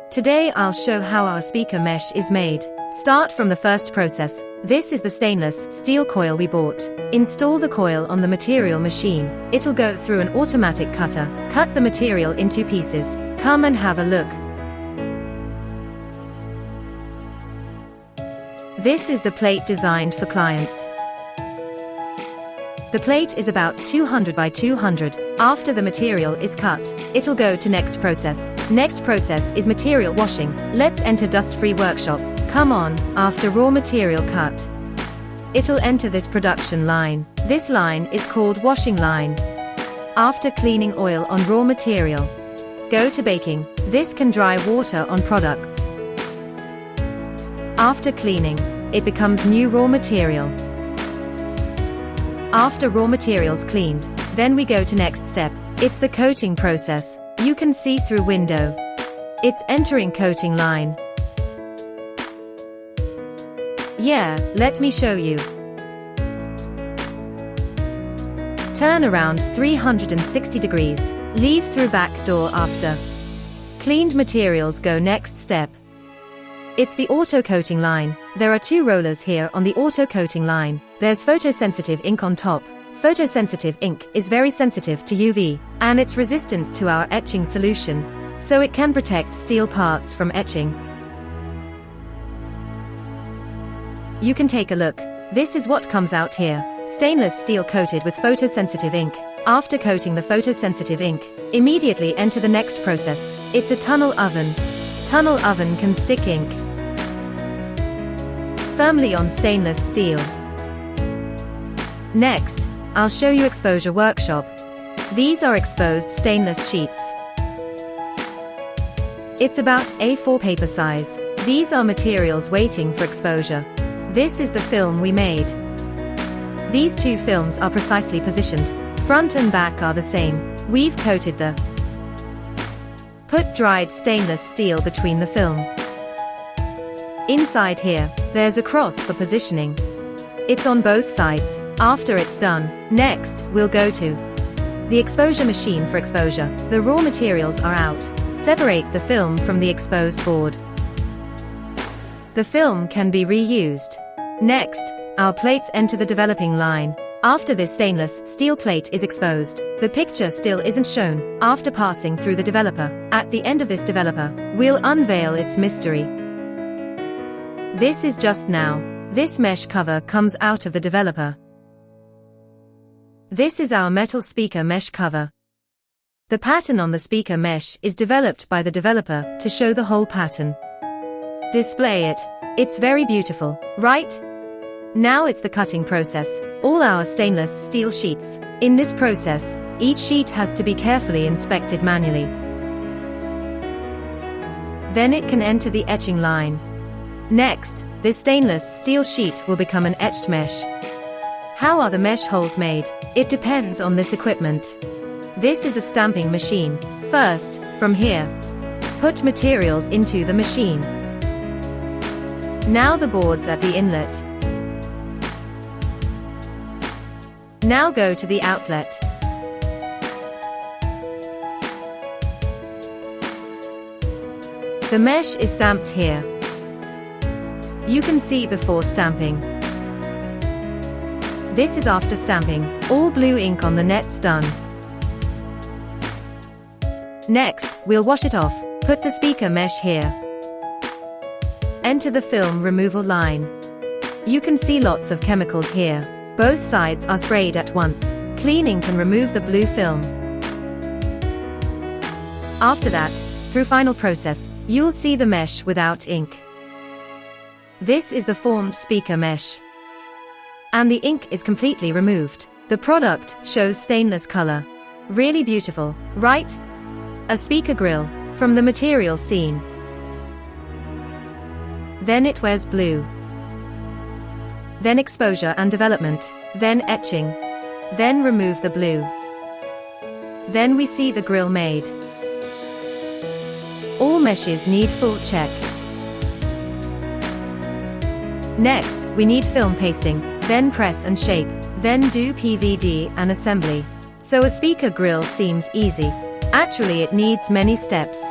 Today I'll show how our speaker mesh is made. Start from the first process. This is the stainless steel coil we bought. Install the coil on the material machine. It'll go through an automatic cutter. Cut the material into pieces. Come and have a look. This is the plate designed for clients. The plate is about 200 by 200. After the material is cut, it'll go to next process. Next process is material washing. Let's enter dust-free workshop. Come on, after raw material cut, it'll enter this production line. This line is called washing line. After cleaning oil on raw material, go to baking. This can dry water on products. After cleaning, it becomes new raw material. After raw materials cleaned, then we go to next step. It's the coating process. You can see through window. It's entering coating line. Yeah, let me show you. Turn around 360 degrees. Leave through back door after. Cleaned materials go next step. It's the auto coating line. There are two rollers here on the auto coating line. There's photosensitive ink on top. Photosensitive ink is very sensitive to UV, and it's resistant to our etching solution, so it can protect steel parts from etching. You can take a look. This is what comes out here. Stainless steel coated with photosensitive ink. After coating the photosensitive ink, immediately enter the next process. It's a tunnel oven. Tunnel oven can stick ink firmly on stainless steel. Next, I'll show you exposure workshop. These are exposed stainless sheets. It's about A4 paper size. These are materials waiting for exposure. This is the film we made. These two films are precisely positioned. Front and back are the same. We've coated the put dried stainless steel between the film. Inside here, there's a cross for positioning. It's on both sides. After it's done, next, we'll go to the exposure machine for exposure. The raw materials are out. Separate the film from the exposed board. The film can be reused. Next, our plates enter the developing line. After this stainless steel plate is exposed, the picture still isn't shown. After passing through the developer, at the end of this developer, we'll unveil its mystery. This is just now. This mesh cover comes out of the developer. This is our metal speaker mesh cover. The pattern on the speaker mesh is developed by the developer to show the whole pattern. Display it. It's very beautiful, right? Now it's the cutting process. All our stainless steel sheets. In this process, each sheet has to be carefully inspected manually. Then it can enter the etching line. Next, this stainless steel sheet will become an etched mesh. How are the mesh holes made? It depends on this equipment. This is a stamping machine. First, from here, put materials into the machine. Now the boards at the inlet. Now go to the outlet. The mesh is stamped here. You can see before stamping. This is after stamping. All blue ink on the net's done. Next, we'll wash it off. Put the speaker mesh here. Enter the film removal line. You can see lots of chemicals here. Both sides are sprayed at once. Cleaning can remove the blue film. After that, through final process, you'll see the mesh without ink. This is the formed speaker mesh. And the ink is completely removed. The product shows stainless color. Really beautiful, right? A speaker grill, from the material seen. Then it wears blue. Then exposure and development. Then etching. Then remove the blue. Then we see the grill made. All meshes need full check. Next, we need film pasting, then press and shape, then do PVD and assembly. So a speaker grill seems easy. Actually, it needs many steps.